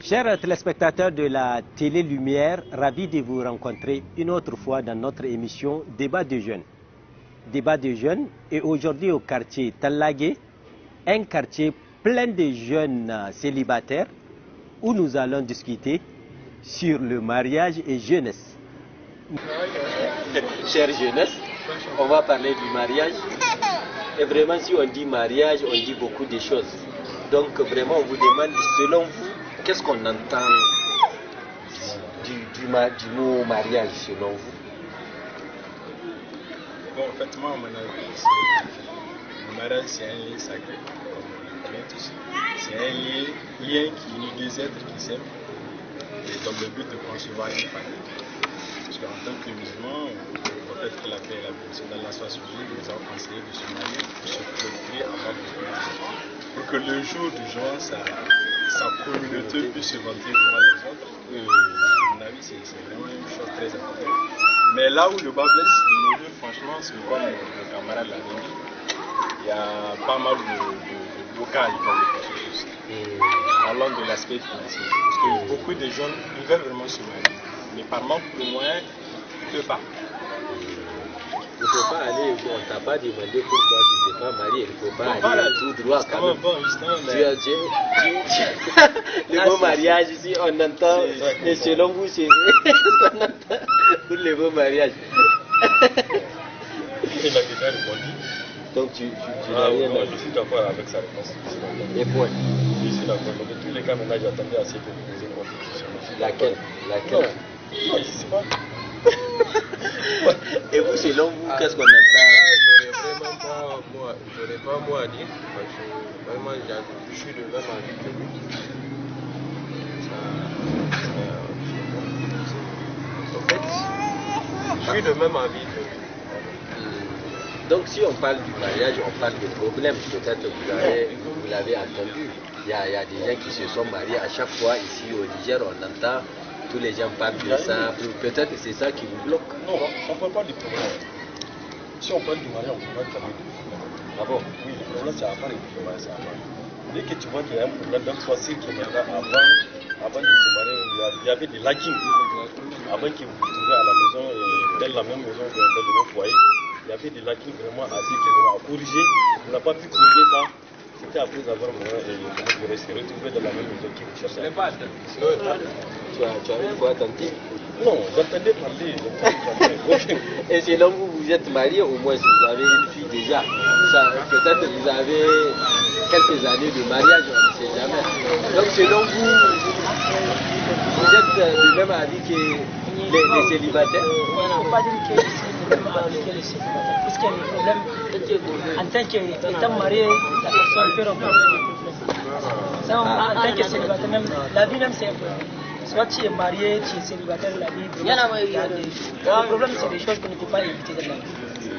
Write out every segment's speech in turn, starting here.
Chers téléspectateurs de la Télé Lumière, ravi de vous rencontrer une autre fois dans notre émission Débat de jeunes. Débat de jeunes et aujourd'hui au quartier Tallagé, un quartier plein de jeunes célibataires où nous allons discuter sur le mariage et jeunesse. Chère jeunesse, on va parler du mariage. Et vraiment, si on dit mariage, on dit beaucoup de choses. Donc vraiment, on vous demande, selon vous, qu'est-ce qu'on entend du mot mariage selon vous? Bon, en fait, moi, à mon avis, le mariage, c'est un lien sacré, comme on le connaît tous. C'est un lien qui unit deux êtres qui s'aiment, et dans le but de concevoir une famille. Parce qu'en tant que musulman, peut-être que la paix et la bénédiction d'Allah soit sur lui, nous avons conseillé de se marier, de se procurer avant de se marier. Pour que le jour du jour, sa communauté puisse se vanter devant les autres. À mon avis, c'est vraiment une chose très importante. Mais là où le bas blesse, de nos jours, franchement, c'est comme le camarade l'a dit, il y a pas mal de blocages dans le processus. Parlons de l'aspect financier. Parce que beaucoup de jeunes, ils veulent vraiment se marier. Mais par manque de moyens, ils ne peuvent pas. Il ne faut pas aller, on ne t'a pas demandé pourquoi tu ne t'es pas marié, il ne faut pas aller tout droit quand même. Le mot mariage ici, on entend, et selon vous, c'est ce qu'on entend pour le mot mariage. Il a déjà répondu. Donc tu n'as rien à dire. Je suis d'accord avec sa réponse. Et point. Je suis d'accord. Dans tous les cas, maintenant, j'attendais assez pour vous poser une question. Laquelle? Non, je ne sais pas. Et vous, selon vous, qu'est-ce qu'on entend? J'aurais pas moi à dire, parce que vraiment, je suis de même avis que lui. En fait, je suis de même avis que lui. Donc si on parle du mariage, on parle de problèmes. Peut-être vous l'avez entendu. Il y a des gens qui se sont mariés. À chaque fois, ici au Niger, on entend, tous les gens parlent de ça. Peut-être que c'est ça qui vous bloque. Non, on ne parle pas du problème. Si on parle du mariage, on peut pas parler du problème. Ah bon? Oui, le problème, c'est à part le problème, c'est à part. Dès que tu vois qu'il y a un problème, donc soit c'est que avant de se marier, il y avait des lacunes. Avant que vous vous trouviez à la maison, dans la même maison, dans le même foyer, il y avait des lacunes vraiment à dire, à corriger. On n'a pas pu corriger ça. C'était après avoir se retrouver dans la même maison qui vous cherchait. Tu as une fois tenté? Non, j'entendais parler. Et selon vous, vous êtes marié, au moins si vous avez une fille déjà. Peut-être que vous avez quelques années de mariage, on ne sait jamais. Donc selon vous, vous êtes du même avis que les célibataires? Il ne faut pas dire que c'est le même avis que les célibataires. Parce qu'il y a des problèmes. En tant qu'étant marié, la personne peut rencontrer des problèmes. En tant que célibataire, même, la vie même c'est un problème. Soit tu es marié, tu es célibataire, la vie. Le problème, c'est des choses qu'on ne peut pas éviter dans la vie.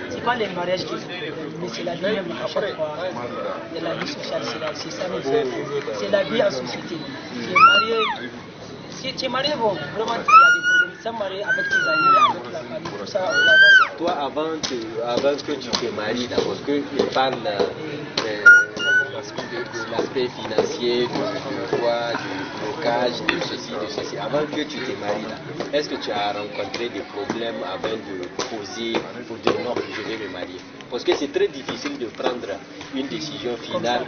Ce n'est pas les mariages qui sont mais c'est la vie même à chaque fois. Il y a la vie sociale, c'est ça même. C'est la vie en société. Tu es marié, si tu es marié, bon, vraiment, il y a des problèmes. Sans marier avec tes amis, avec la famille, tout ça, on va voir. Toi, avant que tu te maries, d'abord, parce qu'il parle de l'aspect financier, du poids, du blocage, de ceci. Avant que tu te maries, est-ce que tu as rencontré des problèmes avant de poser pour dire non, je vais me marier? Parce que c'est très difficile de prendre une décision finale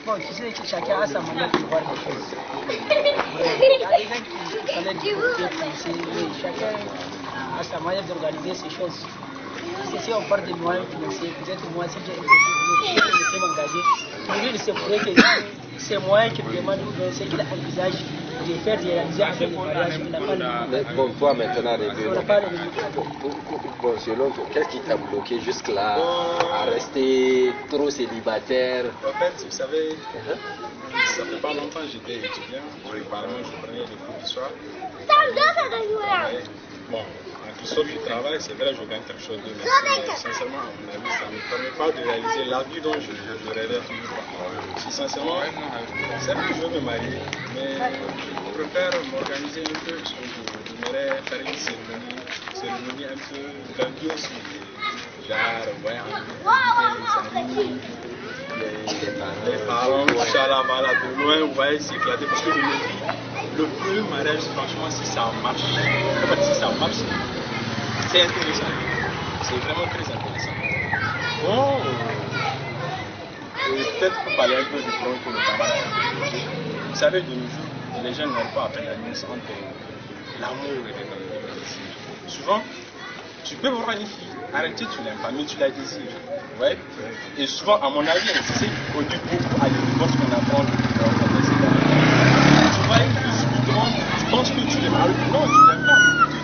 Bon, tu sais que chacun a sa manière de voir les choses. Il y a des gens qui fallait du côté français, oui, chacun a sa manière d'organiser ces choses. Parce que si on parle de moyens financiers, peut-être moi, si je m'engager, aujourd'hui, c'est vrai que ces moyens qu'il demande, c'est qu'il envisage de faire, de réaliser avec le mariage, il n'a pas le. Bon, toi maintenant, On n'a pas le. bon, selon toi, qu'est-ce qui t'a bloqué jusque-là à rester trop célibataire? En fait, vous savez, ça fait pas longtemps que j'étais étudiant. Apparemment, je prenais des cours du soir. Mais, bon, en Christophe, je travaille, c'est vrai, je gagne quelque chose de mais sincèrement, à mon avis, ça ne me permet pas de réaliser la vie dont je rêvais toujours. Si sincèrement, c'est vrai que je veux me marier, mais je préfère m'organiser un peu. J'aimerais faire une cérémonie un peu grandiose. Genre, ouais, les amis, les parents, Inch'Allah, voilà, de loin, vous voyez, s'éclater. Parce que je me dis, le premier mariage, franchement, si ça marche, c'est intéressant. C'est vraiment très intéressant. Bon, peut-être pour parler un peu du problème que le camarade a posé. Vous savez, de nos jours, les gens n'ont pas à faire la nuance entre l'amour et le souvent, tu peux voir une fille, arrêter, tu l'aimes pas, mais tu la désires. Ouais. Et souvent, à mon avis, c'est au début à l'époque qu'on apprend de tu vois une fille subitement, tu penses que tu l'aimes. Non, tu l'aimes pas.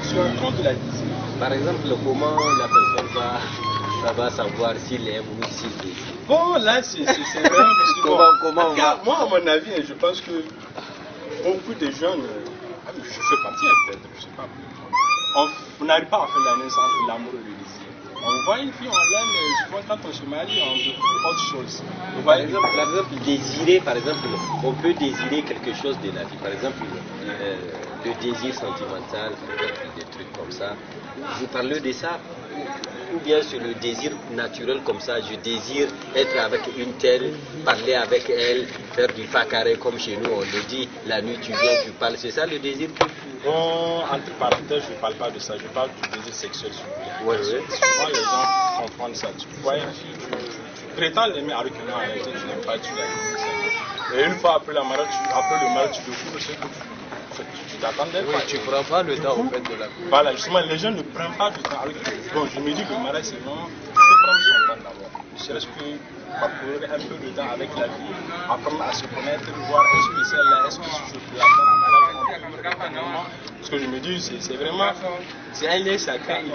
Tu es en train de la désirer. Par exemple, comment la personne va savoir s'il aime ou s'il désire? Bon, là, c'est vraiment parce que comment regarde, moi, à mon avis, je pense que beaucoup de jeunes, je fais partie peut-être, je sais pas. On n'arrive pas à faire la naissance entre l'amour et le désir. On voit une fille, on l'aime, mais souvent quand on se marie, on veut autre chose. Par exemple, désirer, par exemple, on peut désirer quelque chose de la vie. Par exemple, le désir sentimental, des trucs comme ça. Vous parlez de ça? Ou bien c'est le désir naturel comme ça, je désire être avec une telle, parler avec elle, faire du facaré comme chez nous, on le dit, la nuit tu viens, tu parles, c'est ça le désir que Bon, entre parenthèses, je ne parle pas de ça, je parle du désir sexuel. Ouais. Souvent les gens confondent ça. Tu vois une fille, tu prétends l'aimer avec une en réalité, tu n'aimes pas, tu l'aimes. Et une fois après le mariage, tu découvres ce que tu t'attendais pas. Tu ne prends pas le temps en fait de la vie. Voilà, justement, les gens ne prennent pas du temps avec eux. Bon, je me dis que le mariage, c'est vraiment, il faut prendre son temps d'abord. Ne serait-ce que parcourir un peu de temps avec la vie, apprendre à se connaître, voir est-ce que celle-là, est-ce que je peux la faire en mariage. Ce que je me dis, c'est vraiment, c'est un lien sacré. Il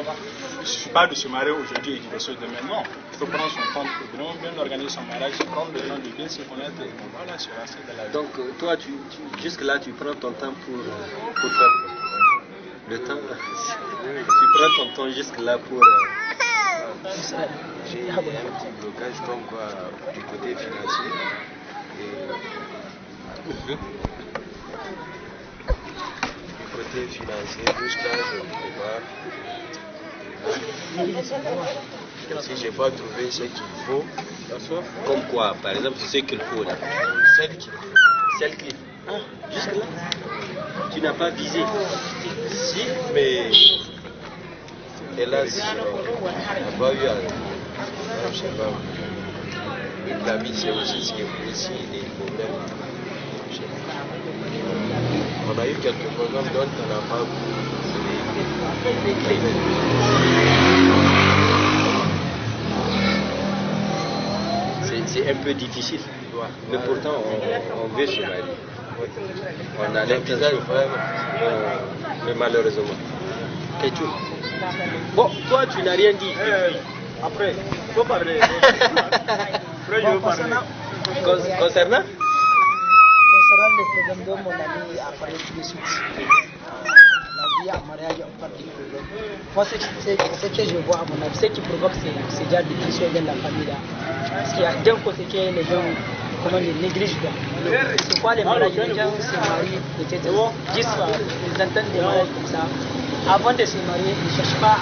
ne suffit pas de se marier aujourd'hui et divorcer demain. Non, il faut prendre son temps pour vraiment bien organiser son mariage, prendre le temps de bien se connaître et voilà, se lancer dans la vie. Donc toi, jusque-là, tu prends ton temps pour faire le temps. Tu prends ton temps jusque-là pour... J'ai un petit blocage comme quoi du côté financier. Du côté financier, jusqu'à je ne peux pas. Si je n'ai pas trouvé ce qu'il faut, Comme quoi, par exemple, ce qu'il faut là. celle qu'il faut. Celle qui... Ah, jusque-là, tu n'as pas visé. Si, mais hélas, on n'a pas eu à... Je sais pas. La vie, c'est aussi des problèmes. On a eu quelques programmes dont on n'a pas C'est un peu difficile. Mais pourtant, on veut se marier. On a l'intention, mais malheureusement. Et tout. Bon, toi, tu n'as rien dit. Après, il faut parler. Concernant Concernant le problème de mon ami a parlé tout de suite. La vie en mariage, on parle du problème. Moi, ce que je vois à mon avis, ce qui provoque ces déjà des questions dans la famille là. Parce qu'il y a d'un côté que les gens, comment les négligent. C'est quoi les mariages? Les gens se marient, peut-être juste ils entendent des mariages comme ça. Avant de se marier, ils ne cherchent pas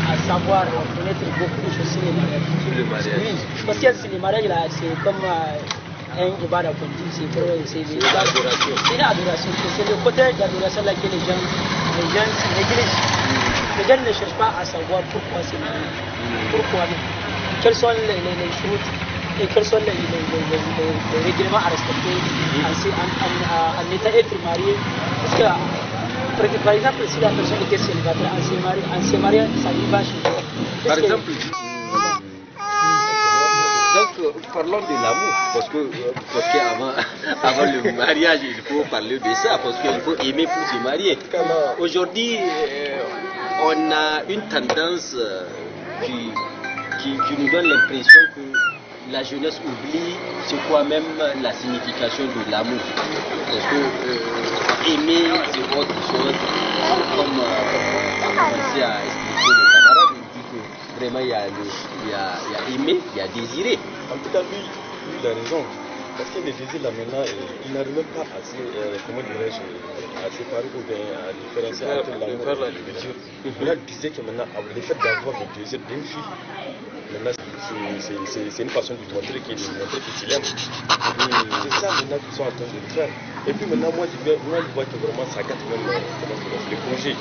à savoir, à connaître beaucoup de choses sur les mariages. Oui, parce que les mariages là, c'est comme un ibada comme dit, c'est une adoration. C'est une adoration. C'est le côté d'adoration là que les gens se négligent. Les gens ne cherchent pas à savoir pourquoi c'est marié. Pourquoi. Quelles sont les choses et quels sont les règlements à respecter en état d'être marié. Parce que, par exemple, si la personne était célibataire, en se mariant, ça lui va changer. Par exemple, donc parlons de l'amour, parce qu'avant avant le mariage, il faut parler de ça, parce qu'il faut aimer pour se marier. Aujourd'hui, on a une tendance qui nous donne l'impression que la jeunesse oublie c'est quoi même la signification de l'amour. Parce que aimer c'est autre chose, comme commencé à expliquer le camarade, il dit que vraiment il y a aimer, il y a désiré. En tout cas, lui il a raison. Parce que les désirs là maintenant, il n'arrive même pas à séparer ou bien à différencier entre l'amour et le désir. Là, il disait que maintenant, le fait d'avoir le désir d'une fille, maintenant c'est une façon de montrer qu'il tu l'aimes. C'est ça maintenant qu'ils sont en train de le faire. Et puis maintenant, moi je vois que vraiment ça gâte même le projet.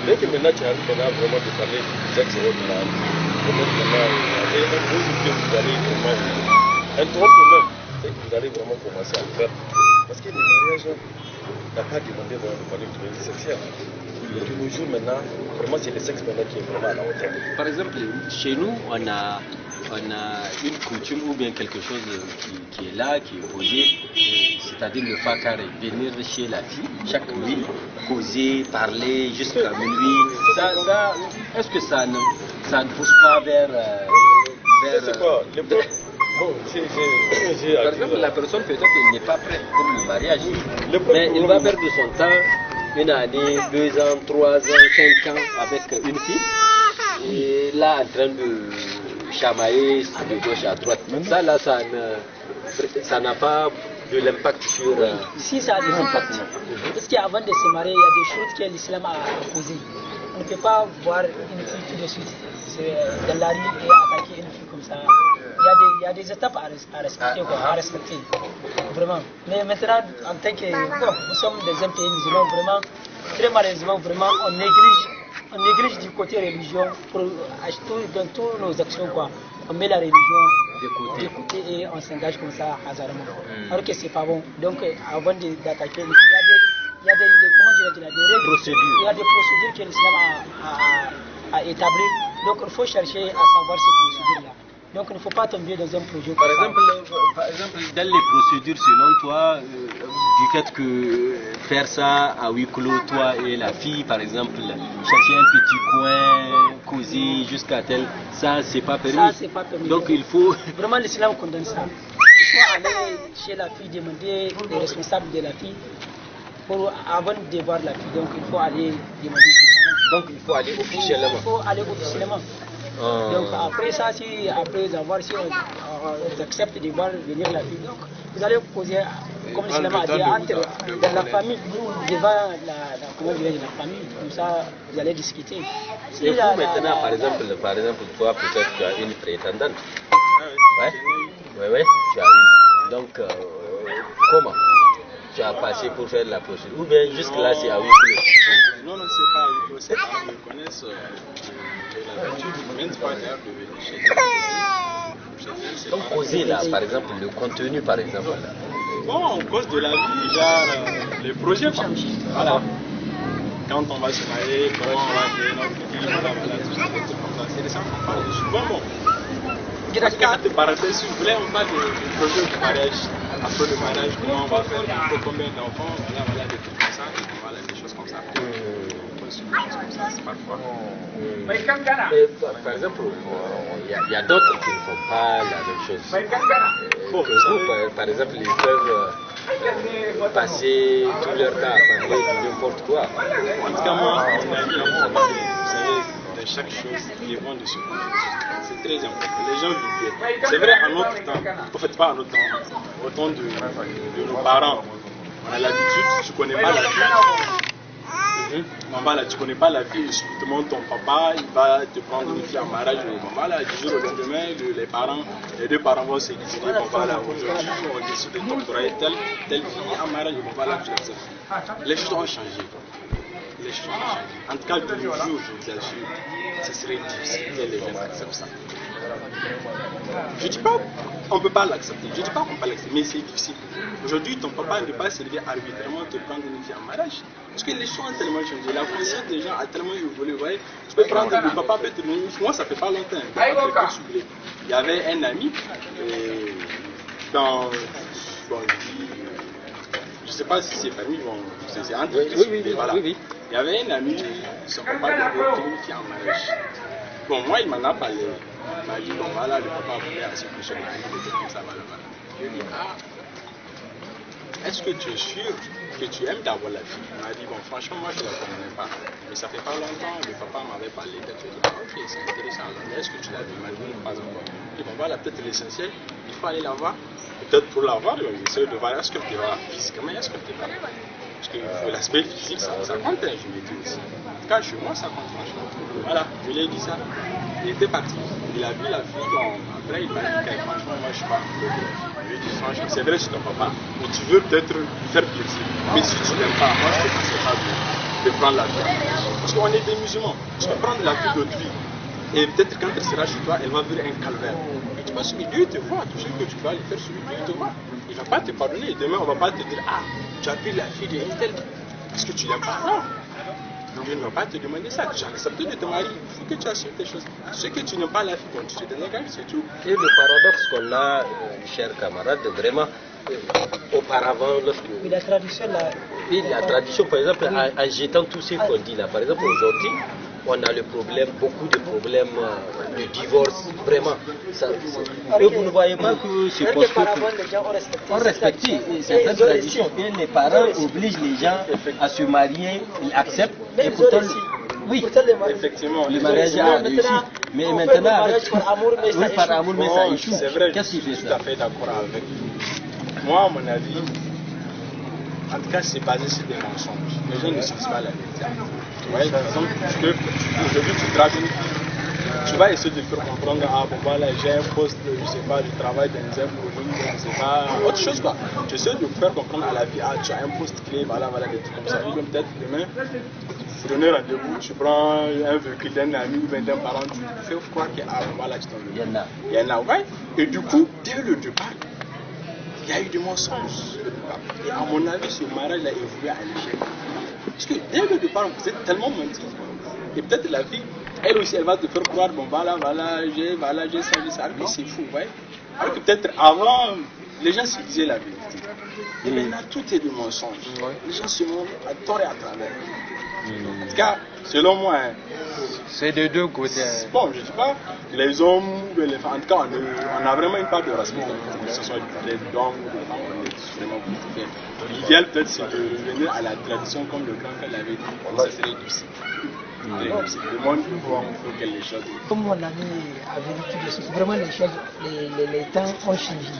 Dès que maintenant tu arrives vraiment de parler du sexe et autres là, maintenant, vous allez vraiment interrompre même. C'est que vous allez vraiment commencer à le faire. Parce que le mariage n'a pas demandé vraiment de parler de plaisir sexuel. Et de nos jours maintenant, vraiment c'est le sexe maintenant qui est vraiment à la hauteur. Par exemple, chez nous, on a une coutume ou bien quelque chose qui est là, qui est posé, c'est-à-dire le fakare, venir chez la fille chaque nuit, causer, parler jusqu'à minuit. Est-ce que ça ne pousse pas vers c'est quoi bon, par exemple, la personne peut-être qu'elle n'est pas prête pour le mariage, mais il va perdre son temps, 1 année, 2 ans, 3 ans, 5 ans avec une fille, et là en train de chamailler de gauche à droite. Ça là, ça n'a pas de l'impact sur... Si ça a des impacts, parce qu'avant de se marier, il y a des choses que l'islam a posées. On ne peut pas voir une fille tout de suite dans la rue et attaquer une fille comme ça. Il y a des étapes à respecter, vraiment. Mais maintenant, en tant que... Bon, nous sommes des pays musulmans, vraiment, très malheureusement, vraiment, on néglige du côté religion dans toutes nos actions, quoi. On met la religion de côté et on s'engage comme ça hasardement. Alors que c'est pas bon. Donc, avant d'attaquer, il y a des règles, il y a des procédures que l'islam a établies. Donc, il faut chercher à savoir ces procédures-là. Donc il ne faut pas tomber dans un projet. Par exemple, dans les procédures, selon toi, du fait que faire ça à huis clos, toi et la fille, par exemple, chercher un petit coin, causer jusqu'à tel, ça c'est pas permis. Ça c'est pas permis. Donc il faut... Vraiment l'islam condamne ça. Il faut aller chez la fille, demander les responsables de la fille avant de voir la fille. Donc il faut aller demander ses parents. Donc il faut aller officiellement. Il faut aller officiellement. Donc après ça, après avoir, si on accepte de voir venir la fille, donc vous allez poser, comme l'islam a dit, dans la famille, devant la famille, comme ça vous allez discuter. Et vous maintenant, par exemple, toi peut-être tu as une prétendante. Oui, tu as une. Donc comment tu as passé pour faire la procédure? Ou bien jusque là c'est à huis clos? Non, c'est pas à huis clos, c'est parce qu'ils connaissent l'habitude, même pas d'ailleurs de venir chez eux. Donc causer là, par exemple, le contenu par exemple là. Bon, en cause de la vie, genre les projets, voilà. Quand on va se marier, comment on va créer notre vie, voilà, tout ça, comme ça. C'est de ça qu'on parle souvent, bon. De parenthèse, si vous voulez, on parle du projet du mariage. Après le mariage, comment on va faire, combien d'enfants, voilà, des trucs comme ça, et voilà, des choses comme ça. Parfois. Par exemple, il y a d'autres qui ne font pas la même chose. Bon, vous, par exemple, ils peuvent passer tout leur temps à parler de n'importe quoi. En tout cas, moi, on a dit, vous savez, de chaque chose, il est bon de se connaître. C'est très important. Les gens l'oublient. C'est vrai, en notre temps, en fait, pas en notre temps, au temps de nos parents, on a l'habitude, tu ne connais pas la fille. Maman là, tu connais pas la fille, justement ton papa il va te prendre une fille en mariage. Maman là, du jour au lendemain, les deux parents vont se décider, papa là, aujourd'hui on décide de t'octroyer telle fille en mariage, papa là, tu l'acceptes. Les choses ont changé. Les choses ont changé. En tout cas, de nos jours, je vous assure, ce serait difficile que les gens acceptent ça. Je ne dis pas qu'on ne peut pas l'accepter, je ne dis pas qu'on peut pas l'accepter, mais c'est difficile. Aujourd'hui, ton papa ne peut pas se lever arbitrairement te prendre une fille en mariage. Parce que les choses ont tellement changé, la conscience des gens a tellement évolué. Vous voyez, tu peux prendre le papa peut te donner. Moi, ça fait pas longtemps. Il y avait un ami dans. Bon, je ne sais pas si c'est permis, bon, c'est entre oui. Il y avait un ami, son papa devait pris une fille en mariage. Bon, moi, il m'en a parlé. Il m'a dit, bon, voilà, le papa voulait à ce que je me comme ça, voilà. Je lui ai dit, est-ce que tu es sûr que tu aimes d'abord la fille? Il m'a dit, bon, franchement, moi, je ne la connais pas. Mais ça fait pas longtemps, le papa m'avait parlé d'elle. Je lui ai dit, ok, c'est intéressant. Mais est-ce que tu l'as vu? Il m'a dit, non, pas encore. Je lui ai dit, bon, voilà, peut-être l'essentiel, il faut aller la voir. Peut-être pour la voir, essayer de voir est-ce que tu vas physiquement, est-ce que tu es pas. Parce que l'aspect physique, ça compte, je lui ai dit aussi. En tout cas, chez moi, ça compte franchement. Voilà, je lui ai dit ça. Il était parti. Il a vu la fille. Bon, après, il m'a dit que franchement, moi, je suis pas. Je lui ai dit franchement, c'est vrai, c'est ton papa. Mais tu veux peut-être lui faire plaisir. Mais si tu n'aimes pas, moi, je ne te conseille pas de prendre la fille. Parce qu'on est des musulmans. Tu peux prendre la fille d'autrui. Et peut-être quand elle sera chez toi, elle va vivre un calvaire. Et tu penses que Dieu te voit, tout ce que tu vas lui faire, celui Dieu te voit. Il ne va pas te pardonner. Demain, on ne va pas te dire, ah, tu as pris la fille de tel. Est-ce que tu l'aimes pas? Non. Dieu ne va pas te demander ça. Tu as accepté de te marier. Il faut que tu assumes tes choses. Ce que tu n'aimes pas la fille, tu te dégages, c'est tout. Et le paradoxe qu'on a, chers camarades, vraiment, auparavant, lorsque. Oui, la tradition, là. Oui, la tradition, par exemple, en jetant tout ce qu'on dit là, par exemple, aujourd'hui, on a le problème, beaucoup de problèmes de divorce, vraiment. Et vous ne voyez pas que c'est parce que on respecte certaines traditions. Et les parents obligent les gens à se marier, ils acceptent. Et pourtant, oui, effectivement, le mariage a réussi. Mais maintenant, par amour, mais ça échoue. C'est vrai, qu'est-ce qui fait ça? Je suis tout à fait d'accord avec moi, à mon avis. En tout cas, c'est basé sur des mensonges. Les gens ne savent pas la vérité. Tu vois, par exemple, aujourd'hui, tu dragues une fille, tu vas essayer de faire comprendre, ah bon, voilà, j'ai un poste, je ne sais pas, de travail dans un produit, je ne sais pas, autre chose quoi. Tu essaies de faire comprendre à la vie, ah, tu as un poste clé, voilà, des trucs comme ça. Et peut-être demain, vous donnez rendez-vous, tu prends un véhicule d'un ami ou d'un parent, tu fais croire que, ah bon, voilà, tu t'en veux. Il y en a, ouais. Et du coup, dès le départ, il y a eu des mensonges. Et à mon avis, ce mariage a évolué à l'échec. Parce que dès le départ, on faisait tellement mentir. Et peut-être la fille, elle aussi, elle va te faire croire, bon voilà, j'ai ça, j'ai ça. Mais c'est fou, ouais. Alors que peut-être avant, les gens se disaient la vérité. Et maintenant, tout est de mensonges. Les gens se montrent à tort et à travers. En tout cas, selon moi, c'est de deux côtés. Bon, je ne dis pas les hommes ou les femmes. En tout cas, on a vraiment une part de respect. Que ce soit les hommes ou les femmes, on est vraiment beaucoup. L'idéal, peut-être, c'est de revenir à la tradition comme le grand-père l'avait dit. Ça serait difficile. Le monde faut que les choses. Comme mon ami avait dit tout de suite, vraiment les choses, les temps ont changé.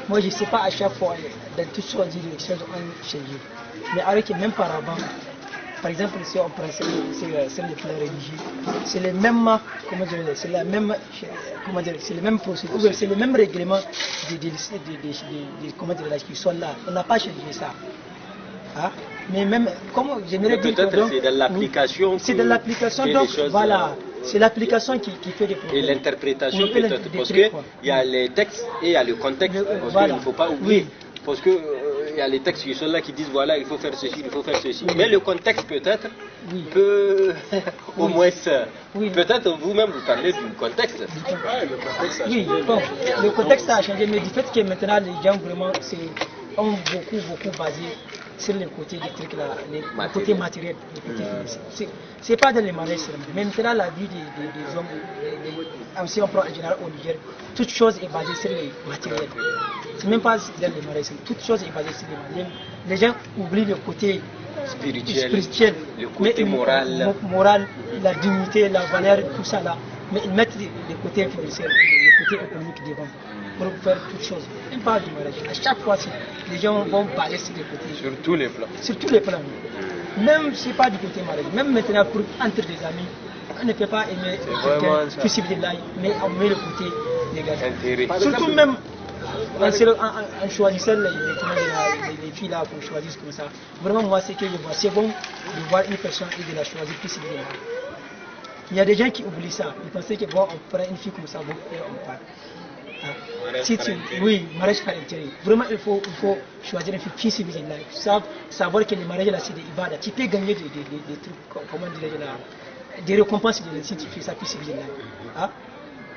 Moi, je ne sais pas à chaque fois, dans toutes choses, les choses ont changé. Mais avec même par avant, par exemple, si on prend sur le plan religieux, c'est le même, comment dire, c'est la même, comment dire, c'est le même procédure, c'est le même règlement comment dire, qui sont là. On n'a pas changé ça. Hein? Mais même, comme j'aimerais dire que peut-être c'est de l'application. C'est de l'application, donc voilà. C'est l'application qui fait des problèmes. Et l'interprétation peut-être, parce qu'il y a les textes et il y a le contexte. Parce qu'il ne faut pas oublier. Parce que il y a les textes qui sont là qui disent voilà, il faut faire ceci, il faut faire ceci. Mais le contexte peut-être peut au moins peut-être vous-même vous parlez du contexte. Oui, bon, le contexte a changé, mais du fait que maintenant les gens vraiment ont beaucoup basé sur les côtés des trucs là, les côtés matériels. C'est pas dans les mariages seulement. Mais maintenant la vie des hommes, si on prend en général au Niger, toute chose est basée sur les matériels. C'est même pas dans les mariages, toute chose est basée sur les matériels. Les gens oublient le côté spirituel, le côté moral, la dignité, la valeur, tout ça là. Mais ils mettent les côtés financiers, les côtés économiques devant pour faire toutes choses. Même pas du mariage. À chaque fois, les gens vont parler sur les côtés. Sur tous les plans. Sur tous les plans. Même si pas du côté mariage. Même maintenant, entre des amis, on ne peut pas aimer quelqu'un plus civilisé, mais on met le côté négatif. Surtout même en choisissant les filles là qu'on choisit comme ça. Vraiment, moi, c'est que je vois. C'est bon de voir une personne et de la choisir plus civilisée. Il y a des gens qui oublient ça. Ils pensaient que bon, on prend une fille comme ça, bon, et on part. Oui, mariage par intérêt. Vraiment, il faut choisir une fille civilisée. Savoir que le mariage là, c'est des ibadah. Tu peux gagner des trucs, comment dire, des récompenses si tu fais ça plus civilisé.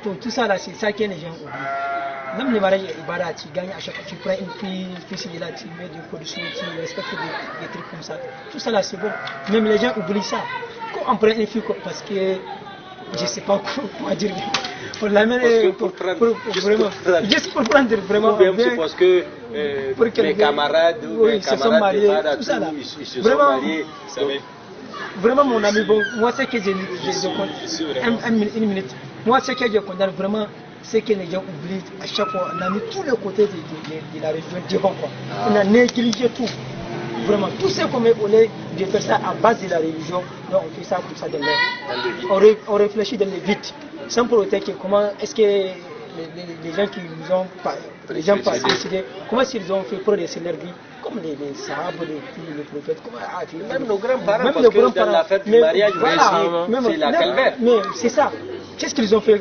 Donc tout ça là, c'est ça que les gens oublient. Même le mariage ibadah, tu gagnes à chaque fois. Tu prends une fille civilisée, tu mets des conditions, tu respectes des trucs comme ça. Tout ça là, c'est bon. Même les gens oublient ça. Quand on prend une fille parce que je ne sais pas comment dire. Pour l'amener pour juste pour prendre vraiment. C'est parce que mes camarades, ils se sont mariés, tout ça là. Vraiment, vraiment mon ami, bon, moi c'est que une minute. Moi c'est que je condamne vraiment, c'est que les gens oublient à chaque fois. On a mis tous les côtés de la région devant quoi. On a négligé tout. Vraiment, tout ce qu'on met au lait, de faire ça à base de la religion, donc on fait ça comme ça dans le vide. On réfléchit dans le vide, sans pour autant que comment est-ce que les gens qui nous ont les gens pas décidé, comment est-ce qu'ils ont fait pour laisser leur vie, comme les sahabes, les prophètes, même nos grands-parents, parce que dans la fête du mariage, c'est la calvaire. Mais c'est ça, qu'est-ce qu'ils ont fait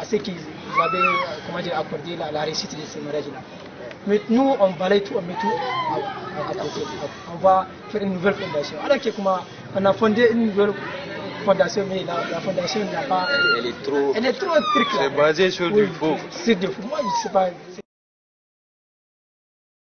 à ceux qui avaient, comment dire, accordé la réussite de ces mariages-là. Mais nous, on balaye tout, on met tout à côté. On va faire une nouvelle fondation. Alors que comment on a fondé une nouvelle fondation, mais la fondation n'a pas. Elle est trop truc là. C'est basé sur du faux. C'est du faux. Moi, je ne sais pas.